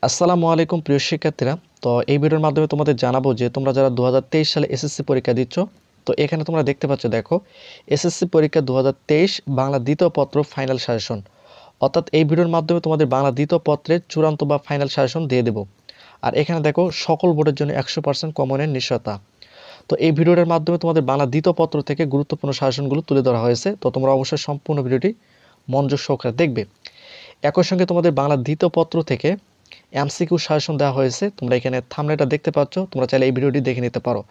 আসসালামু আলাইকুম প্রিয় শিক্ষার্থীরা। তো এই ভিডিওর মাধ্যমে তোমাদের জানাবো যে তোমরা যারা 2023 সালে এসএসসি পরীক্ষা দিচ্ছ, তো এখানে তোমরা দেখতে পাচ্ছ, দেখো এসএসসি পরীক্ষা 2023 বাংলা দ্বিতীয় পত্র ফাইনাল সাজেশন। অর্থাৎ এই ভিডিওর মাধ্যমে তোমাদের বাংলা দ্বিতীয় পত্রের চূড়ান্ত বা ফাইনাল সাজেশন দিয়ে দেব। আর এখানে দেখো সকল বোর্ডের জন্য 100% কমনের নিশ্চয়তা। তো এই ভিডিওর মাধ্যমে তোমাদের বাংলা দ্বিতীয় পত্র থেকে গুরুত্বপূর্ণ সাজেশনগুলো তুলে ধরা হয়েছে। তো তোমরা অবশ্যই সম্পূর্ণ ভিডিওটি মনোযোগ সহকারে দেখবে। একই সঙ্গে তোমাদের বাংলা দ্বিতীয় পত্র থেকে এমসিকিউ সাজেশন দেওয়া হয়েছে। তোমরা এখানে থাম্বনেলটা দেখতে পাচ্ছ, তোমরা চাইলে এই ভিডিওটি দেখে নিতে পারো।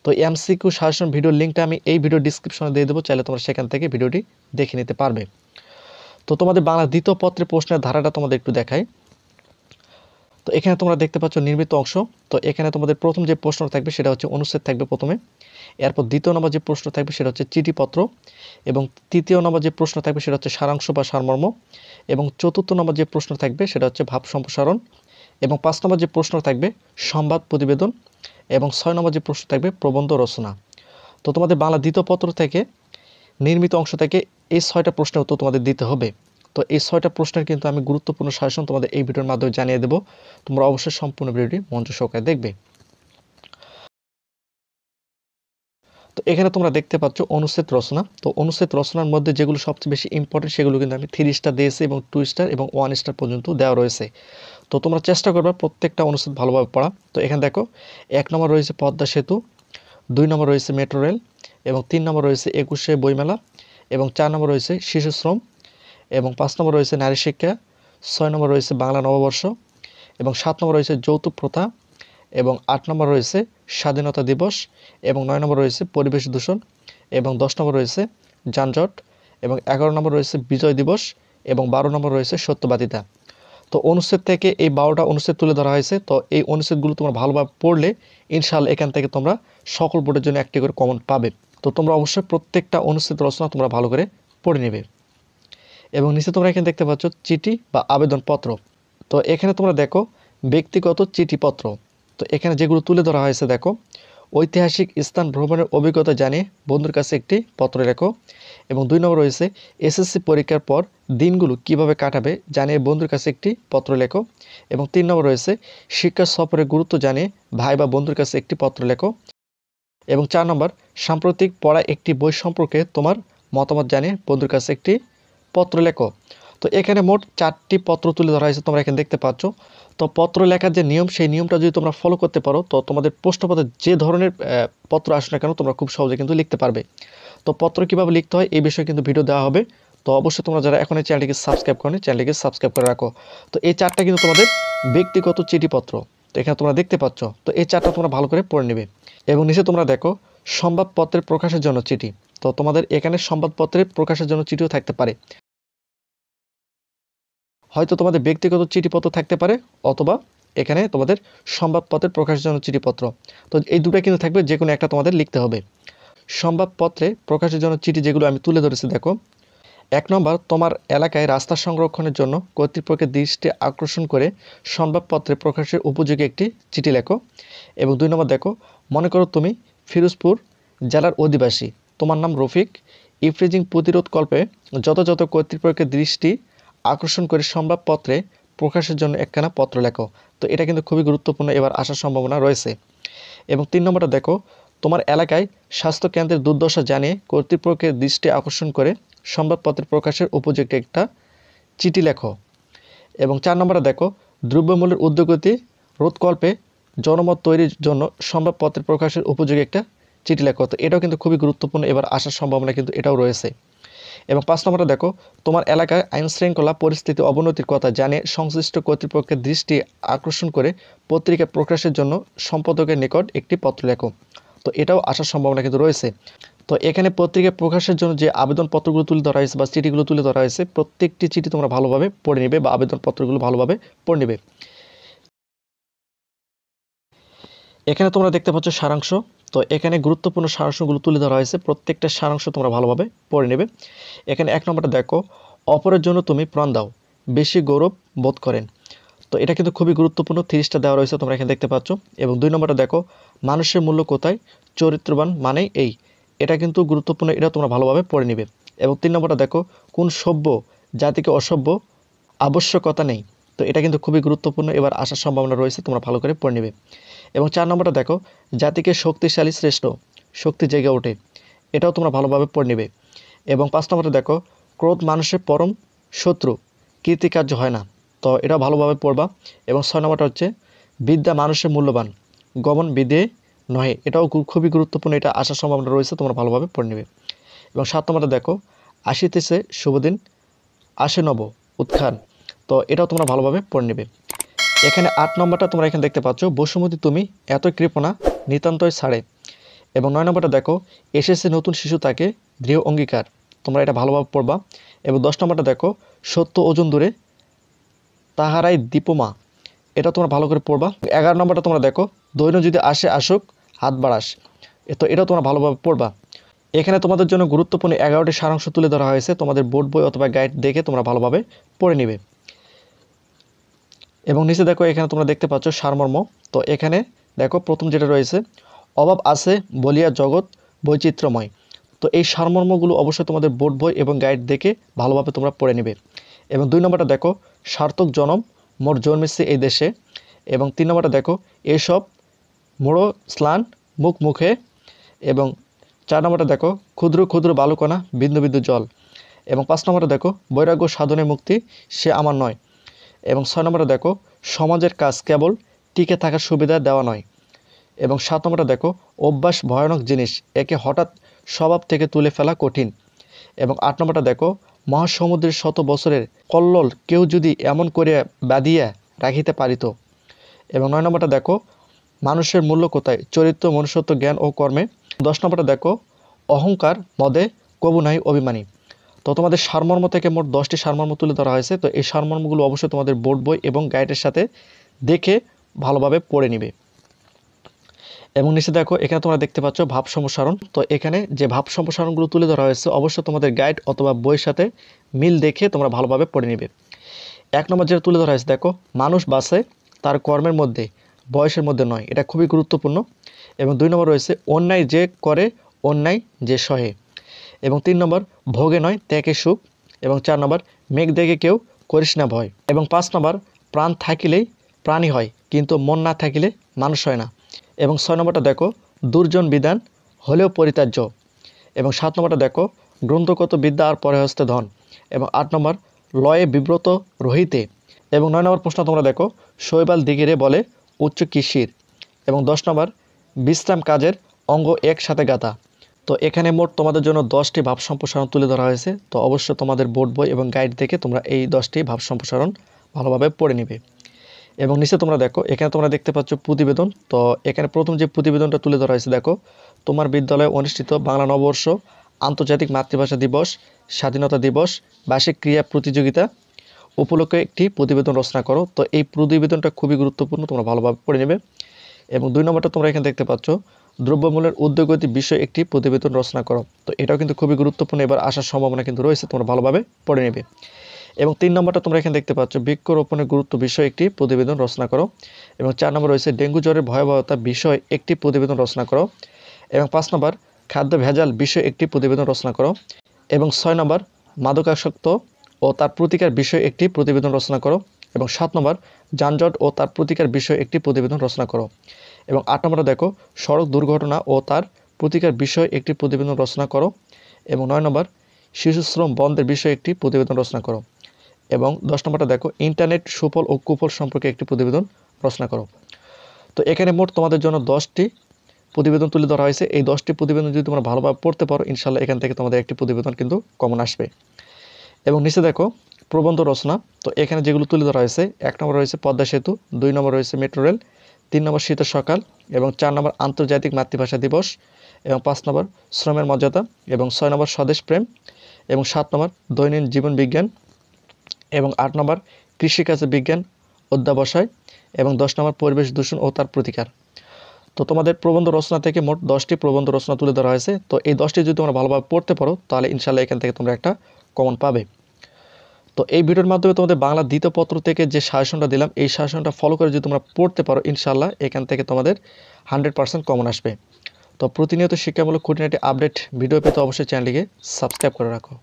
তো এমসিকিউ সাজেশন ভিডিওর লিঙ্কটা আমি এই ভিডিও ডিসক্রিপশনে দিয়ে দেবো, চাইলে তোমরা সেখান থেকে ভিডিওটি দেখে নিতে পারবে। তো তোমাদের বাংলা দ্বিতীয় পত্রের প্রশ্নের ধারাটা তোমাদের একটু দেখাই। তো এখানে তোমরা দেখতে পাচ্ছ নির্মিত অংশ। তো এখানে তোমাদের প্রথম যে প্রশ্ন থাকবে সেটা হচ্ছে অনুচ্ছেদ থাকবে প্রথমে, এরপর দ্বিতীয় নম্বর যে প্রশ্ন থাকবে সেটা হচ্ছে চিঠিপত্র, এবং তৃতীয় নম্বর যে প্রশ্ন থাকবে সেটা হচ্ছে সারাংশ বা সারমর্ম, এবং চতুর্থ নম্বর যে প্রশ্ন থাকবে সেটা হচ্ছে ভাব সম্প্রসারণ, এবং 5 নম্বর যে প্রশ্ন থাকবে সংবাদ প্রতিবেদন, এবং 6 নম্বর যে প্রশ্ন থাকবে প্রবন্ধ রচনা। তো তোমাদের বাংলা দ্বিতীয় পত্র থেকে নির্মিত অংশ থেকে এই 6টা প্রশ্নের উত্তর তোমাদের দিতে হবে। তো এই 6টা প্রশ্নের কিন্তু আমি গুরুত্বপূর্ণ সাজেশন তোমাদের এই ভিডিওর মাধ্যমে জানিয়ে দেবো। তোমরা অবশ্যই সম্পূর্ণ ভিডিওটি মনোযোগ সহকারে দেখবে। তো এখানে তোমরা দেখতে পাচ্ছ অনুচ্ছেদ রচনা। তো অনুচ্ছেদ রচনার মধ্যে যেগুলো সবচেয়ে বেশি ইম্পর্টেন্ট সেগুলো কিন্তু আমি 3 স্টার দিয়েছি, এবং 2 স্টার এবং 1 স্টার পর্যন্ত দেওয়া রয়েছে। তো তোমরা চেষ্টা করবে প্রত্যেকটা অনুচ্ছেদ ভালোভাবে পড়া। তো এখানে দেখো 1 নম্বর রয়েছে পদ্মা সেতু, 2 নম্বর রয়েছে মেট্রো রেল, এবং 3 নম্বর রয়েছে 21শে বইমেলা, এবং 4 নম্বর রয়েছে শিশু শ্রম, এবং 5 নম্বর রয়েছে নারী শিক্ষা, 6 নম্বর রয়েছে বাংলা নববর্ষ, এবং 7 নম্বর রয়েছে যৌতুক প্রথা, এবং 8 নম্বর রয়েছে স্বাধীনতা দিবস, এবং 9 নম্বর রয়েছে পরিবেশ দূষণ, এবং 10 নম্বর রয়েছে যানজট, এবং 11 নম্বর রয়েছে বিজয় দিবস, এবং 12 নম্বর রয়েছে সত্যবাদিতা। তো অনুচ্ছেদ থেকে এই 12টা অনুচ্ছেদ তুলে ধরা হয়েছে। তো এই অনুচ্ছেদগুলো তোমরা ভালোভাবে পড়লে ইনশাআল্লাহ এখান থেকে তোমরা সকল বোর্ডের জন্য একটি করে কমন পাবে। তো তোমরা অবশ্যই প্রত্যেকটা অনুচ্ছেদ রচনা তোমরা ভালো করে পড়ে নেবে। এবং নিচে তোমরা এখানে দেখতে পাচ্ছ চিঠি বা আবেদনপত্র। তো এখানে তোমরা দেখো ব্যক্তিগত চিঠিপত্র। তো এখানে যেগুলো তুলে ধরা হয়েছে দেখো, ঐতিহাসিক স্থান ভ্রমণের অভিজ্ঞতা জানিয়ে বন্ধুর কাছে একটি পত্র লেখো, এবং 2 নম্বর রয়েছে এসএসসি পরীক্ষার পর দিনগুলো কিভাবে কাটাবে জানিয়ে বন্ধুর কাছে একটি পত্র লেখো, এবং 3 নম্বর রয়েছে শিক্ষা সফরের গুরুত্ব জানিয়ে ভাই বা বন্ধুর কাছে একটি পত্র লেখো, এবং 4 নম্বর সাম্প্রতিক পড়া একটি বই সম্পর্কে তোমার মতামত জানিয়ে বন্ধুর কাছে একটি পত্র লেখো। তো এখানে মোট 4টি পত্র তুলে ধরা হয়েছে, তোমরা এখানে দেখতে পাচ্ছ। তো পত্র লেখার যে নিয়ম, সেই নিয়মটা যদি তোমরা ফলো করতে পারো, তো তোমাদের প্রশ্নপত্রে যে ধরনের পত্র আসে না কেন তোমরা খুব সহজে কিন্তু লিখতে পারবে। তো পত্র কীভাবে লিখতে হয় এই বিষয়ে কিন্তু ভিডিও দেওয়া হবে। তো অবশ্যই তোমরা যারা এখন এই চ্যানেলটিকে সাবস্ক্রাইব করো, চ্যানেলটিকে সাবস্ক্রাইব করে রাখো। তো এই 4টা কিন্তু তোমাদের ব্যক্তিগত চিঠিপত্র। তো এখানে তোমরা দেখতে পাচ্ছ। তো এই 4টা তোমরা ভালো করে পড়ে নেবে। এবং নিচে তোমরা দেখো সংবাদপত্রের প্রকাশের জন্য চিঠি। তো তোমাদের এখানে সংবাদপত্রের প্রকাশের জন্য চিঠিও থাকতে পারে। হয়তো তোমাদের ব্যক্তিগত চিঠিপত্র থাকতে পারে, অথবা এখানে তোমাদের সংবাদপত্রের প্রকাশের জন্য চিঠিপত্র। তো এই দুটো কিন্তু থাকবে, যে কোনো একটা তোমাদের লিখতে হবে। সংবাদপত্রে প্রকাশের জন্য চিঠি যেগুলো আমি তুলে ধরেছি দেখো, 1 নম্বর তোমার এলাকায় রাস্তা সংরক্ষণের জন্য কর্তৃপক্ষের দৃষ্টি আকর্ষণ করে সংবাদপত্রে প্রকাশের উপযোগী একটি চিঠি লেখো, এবং 2 নম্বর দেখো, মনে করো তুমি ফিরোজপুর জেলার অধিবাসী, তোমার নাম রফিক, ইফ্রিজিং প্রতিরোধকল্পে যথাযথ কর্তৃপক্ষের দৃষ্টি আকর্ষণ করে সংবাদপত্রে প্রকাশের জন্য একখানা পত্র লেখো। তো এটা কিন্তু খুবই গুরুত্বপূর্ণ, এবার আসার সম্ভাবনা রয়েছে। এবং 3 নম্বরটা দেখো, তোমার এলাকায় স্বাস্থ্যকেন্দ্রের দুর্দশা জানিয়ে কর্তৃপক্ষের দৃষ্টি আকর্ষণ করে সংবাদপত্রের প্রকাশের উপযোগী একটা চিঠি লেখো। এবং 4 নম্বরটা দেখো, দ্রব্যমূল্যের ঊর্ধ্বগতি রোধকল্পে জনমত তৈরির জন্য সংবাদপত্রের প্রকাশের উপযোগী একটা চিঠি লেখো। তো এটাও কিন্তু খুবই গুরুত্বপূর্ণ, এবার আসার সম্ভাবনা কিন্তু এটাও রয়েছে। এবং 5 নম্বরটা দেখো, তোমার এলাকায় আইনশৃঙ্খলা পরিস্থিতি অবনতির কথা জানিয়ে সংশ্লিষ্ট কর্তৃপক্ষের দৃষ্টি আকর্ষণ করে পত্রিকা প্রকাশের জন্য সম্পাদকের নিকট একটি পত্র লেখো। তো এটাও আসার সম্ভাবনা কিন্তু রয়েছে। তো এখানে পত্রিকা প্রকাশের জন্য যে আবেদনপত্রগুলো তুলে ধরা হয়েছে বা চিঠিগুলো তুলে ধরা হয়েছে, প্রত্যেকটি চিঠি তোমরা ভালোভাবে পড়ে নেবে বা আবেদনপত্রগুলো ভালোভাবে পড়ে নেবে। এখানে তোমরা দেখতে পাচ্ছ সারাংশ। তো এখানে গুরুত্বপূর্ণ সারাংশগুলো তুলে ধরা হয়েছে, প্রত্যেকটা সারাংশ তোমরা ভালোভাবে পড়ে নেবে। এখানে 1 নম্বরটা দেখো, অপরের জন্য তুমি প্রাণ দাও, বেশি গৌরব বোধ করেন। তো এটা কিন্তু খুবই গুরুত্বপূর্ণ, 30টা দেওয়া রয়েছে, তোমরা এখানে দেখতে পাচ্ছ। এবং 2 নম্বরটা দেখো, মানুষের মূল্য কোথায়, চরিত্রবান মানে এই। এটা কিন্তু গুরুত্বপূর্ণ, এটা তোমরা ভালোভাবে পড়ে নেবে। এবং 3 নম্বরটা দেখো, কোন সভ্য জাতিকে অসভ্য আবশ্যকতা নেই। তো এটা কিন্তু খুবই গুরুত্বপূর্ণ, এবার আসার সম্ভাবনা রয়েছে, তোমরা ভালো করে পড়ে নেবে। এবং 4 নম্বরটা দেখো, জাতিকে শক্তিশালী শ্রেষ্ঠ, শক্তি জেগে ওঠে, এটাও তোমরা ভালোভাবে পড়ে নেবে। এবং 5 নম্বরটা দেখো, ক্রোধ মানুষের পরম শত্রু, কীর্তিকার্য হয় না, তো এটাও ভালোভাবে পড়বা। এবং 6 নম্বরটা হচ্ছে, বিদ্যা মানুষের মূল্যবান, গমন বিদে নহে, এটাও খুবই গুরুত্বপূর্ণ, এটা আসার সম্ভাবনা রয়েছে, তোমরা ভালোভাবে পড়ে নেবে। এবং 7 নম্বরটা দেখো, আসিতেছে শুভদিন, আসে নব উত্থান, তো এটাও তোমরা ভালোভাবে পড়ে নেবে। এখানে 8 নম্বরটা তোমরা এখানে দেখতে পাচ্ছ, বসুমতী তুমি এত কৃপণা নিতান্তই ছাড়ে। এবং 9 নম্বরটা দেখো, এসেছে নতুন শিশু তাকে দৃঢ় অঙ্গীকার, তোমরা এটা ভালোভাবে পড়বা। এবং 10 নম্বরটা দেখো, সত্য ওজন দূরে তাহারাই দীপমা, এটা তোমরা ভালো করে পড়বা। 11 নম্বরটা তোমরা দেখো, দৈন্য যদি আসে আসুক হাত বাড়াস, তো এটাও তোমরা ভালোভাবে পড়বা। এখানে তোমাদের জন্য গুরুত্বপূর্ণ 11টি সারাংশ তুলে ধরা হয়েছে, তোমাদের বোর্ড বই অথবা গাইড দেখে তোমরা ভালোভাবে পড়ে নিবে। এবং নিচে দেখো, এখানে তোমরা দেখতে পাচ্ছ সারমর্ম। তো এখানে দেখো প্রথম যেটা রয়েছে, অভাব আছে বলিয়া জগৎ বৈচিত্র্যময়, তো এই সারমর্মগুলো অবশ্যই তোমাদের বোর্ড বই এবং গাইড দেখে ভালোভাবে তোমরা পড়ে নেবে। এবং 2 নম্বরটা দেখো, সার্থক জনম মোর জন্মেছে এই দেশে। এবং 3 নম্বরটা দেখো, এসব মোড়ো স্নান মুখ মুখে। এবং 4 নম্বরটা দেখো, ক্ষুদ্র ক্ষুদ্র বালুকণা বিন্দু বিন্দু জল। এবং 5 নম্বরটা দেখো, বৈরাগ্য সাধনে মুক্তি সে আমার নয়। এবং 6 নম্বরটা দেখো, সমাজের কাজ কেবল টিকে থাকার সুবিধা দেওয়া নয়। এবং 7 নম্বরটা দেখো, অভ্যাস ভয়ানক জিনিস, একে হঠাৎ স্বভাব থেকে তুলে ফেলা কঠিন। এবং 8 নম্বরটা দেখো, মহাসমুদ্রের শত বছরের কল্লোল কেউ যদি এমন করে বাঁধিয়া রাখিতে পারিত। এবং 9 নম্বরটা দেখো, মানুষের মূল্য কোথায়, চরিত্র মনুষ্যত্ব জ্ঞান ও কর্মে। 10 নম্বরটা দেখো, অহংকার মদে কবু নাই অভিমানী। তো তোমাদের সারমর্ম থেকে মোট 10টি সারমর্ম তুলে ধরা হয়েছে, তো এই সারমর্মগুলো অবশ্যই তোমাদের বোর্ড বই এবং গাইডের সাথে দেখে ভালোভাবে পড়ে নিবে। এবং নিচে দেখো, এখানে তোমরা দেখতে পাচ্ছ ভাব সম্প্রসারণ, তো এখানে যে ভাব সম্প্রসারণগুলো তুলে ধরা হয়েছে অবশ্যই তোমাদের গাইড অথবা বইয়ের সাথে মিল দেখে তোমরা ভালোভাবে পড়ে নিবে। 1 নম্বর যেটা তুলে ধরা হয়েছে দেখো, মানুষ বাঁচে তার কর্মের মধ্যে, বয়সের মধ্যে নয়, এটা খুবই গুরুত্বপূর্ণ। এবং 2 নম্বর রয়েছে, অন্যায় যে করে অন্যায় যে সহে। এবং 3 নম্বর, ভোগে নয় ত্যাগে সুখ। এবং 4 নম্বর, মেঘ দেখে কেউ করিস না ভয়। এবং 5 নম্বর, প্রাণ থাকিলেই প্রাণী হয় কিন্তু মন না থাকিলে মানুষ হয় না। এবং 6 নম্বরটা দেখো, দুর্জন বিধান হলেও পরিত্যাজ্য। এবং 7 নম্বরটা দেখো, গ্রন্থগত বিদ্যা আর পরে হস্তে ধন। এবং 8 নম্বর, লয়ে বিব্রত রহিতে। এবং 9 নম্বর প্রশ্ন তোমরা দেখো, শৈবাল দিগিরে বলে উচ্চ কিসির। এবং 10 নম্বর, বিশ্রাম কাজের অঙ্গ একসাথে গাঁথা। তো এখানে মোট তোমাদের জন্য 10টি ভাব সম্প্রসারণ তুলে ধরা হয়েছে, তো অবশ্যই তোমাদের বোর্ড বই এবং গাইড থেকে তোমরা এই 10টি ভাব সম্প্রসারণ ভালোভাবে পড়ে নিবে। এবং নিচে তোমরা দেখো, এখানে তোমরা দেখতে পাচ্ছ প্রতিবেদন, তো এখানে প্রথম যে প্রতিবেদনটা তুলে ধরা হয়েছে দেখো, তোমার বিদ্যালয়ে অনুষ্ঠিত বাংলা নববর্ষ, আন্তর্জাতিক মাতৃভাষা দিবস, স্বাধীনতা দিবস, বার্ষিক ক্রীড়া প্রতিযোগিতা উপলক্ষে একটি প্রতিবেদন রচনা করো। তো এই প্রতিবেদনটা খুবই গুরুত্বপূর্ণ, তোমরা ভালোভাবে পড়ে নেবে। এবং 2 নম্বরটা তোমরা এখানে দেখতে পাচ্ছ, দ্রব্যমূল্যের ঊর্ধ্বগতি বিষয়ে একটি প্রতিবেদন রচনা করো। তো এটাও কিন্তু খুবই গুরুত্বপূর্ণ, এবার আসার সম্ভাবনা কিন্তু রয়েছে, তোমরা ভালোভাবে পড়ে নেবে। এবং 3 নম্বরটা তোমরা এখানে দেখতে পাচ্ছ, বৃক্ষরোপণের গুরুত্ব বিষয়ে একটি প্রতিবেদন রচনা করো। এবং 4 নম্বর রয়েছে, ডেঙ্গু জ্বরের ভয়াবহতা বিষয়ে একটি প্রতিবেদন রচনা করো। এবং 5 নম্বর, খাদ্য ভেজাল বিষয়ে একটি প্রতিবেদন রচনা করো। এবং 6 নম্বর, মাদকাসক্ত ও তার প্রতিকার বিষয়ে একটি প্রতিবেদন রচনা করো। এবং 7 নম্বর, যানজট ও তার প্রতিকার বিষয়ে একটি প্রতিবেদন রচনা করো। এবং 8 নম্বরে দেখো, সড়ক দুর্ঘটনা ও তার প্রতিকার বিষয়ে একটি প্রতিবেদন রচনা করো। এবং 9 নম্বর, শিশুশ্রম বন্ধের বিষয়ে একটি প্রতিবেদন রচনা করো। এবং 10 নম্বরটা দেখো, ইন্টারনেট সুফল ও কুফল সম্পর্কে একটি প্রতিবেদন রচনা করো। তো এখানে মোট তোমাদের জন্য 10টি প্রতিবেদন তুলে ধরা হয়েছে, এই 10টি প্রতিবেদন যদি তোমরা ভালোভাবে পড়তে পারো ইনশাল্লাহ এখান থেকে তোমাদের একটি প্রতিবেদন কিন্তু কমন আসবে। এবং নিচে দেখো প্রবন্ধ রচনা, তো এখানে যেগুলো তুলে ধরা হয়েছে, 1 নম্বর রয়েছে পদ্মা সেতু, 2 নম্বর রয়েছে মেট্রো রেল, 3 নম্বর শীতের সকাল, এবং 4 নম্বর আন্তর্জাতিক মাতৃভাষা দিবস, এবং 5 নম্বর শ্রমের মর্যাদা, এবং 6 নম্বর স্বদেশ প্রেম, এবং 7 নম্বর দৈনন্দিন জীবন বিজ্ঞান, এবং 8 নম্বর কৃষিকাজে বিজ্ঞান অধ্যাবসায়, এবং 10 নম্বর পরিবেশ দূষণ ও তার প্রতিকার। তো তোমাদের প্রবন্ধ রচনা থেকে মোট 10টি প্রবন্ধ রচনা তুলে ধরা হয়েছে, তো এই 10টি যদি তোমরা ভালোভাবে পড়তে পারো তাহলে ইনশাল্লাহ এখান থেকে তোমরা একটা কমন পাবে। তো এই ভিডিওর মাধ্যমে তোমাদের বাংলা দ্বিতীয় পত্র থেকে যে সাজেশনটা দিলাম এই সাজেশনটা ফলো করে যদি তোমরা পড়তে পারো ইনশাল্লাহ এখান থেকে তোমাদের 100% কমন আসবে। তো প্রতিনিয়ত শিক্ষামূলক খুঁটিনাটি আপডেট ভিডিও পেতে অবশ্যই চ্যানেলটিকে সাবস্ক্রাইব করে রাখো।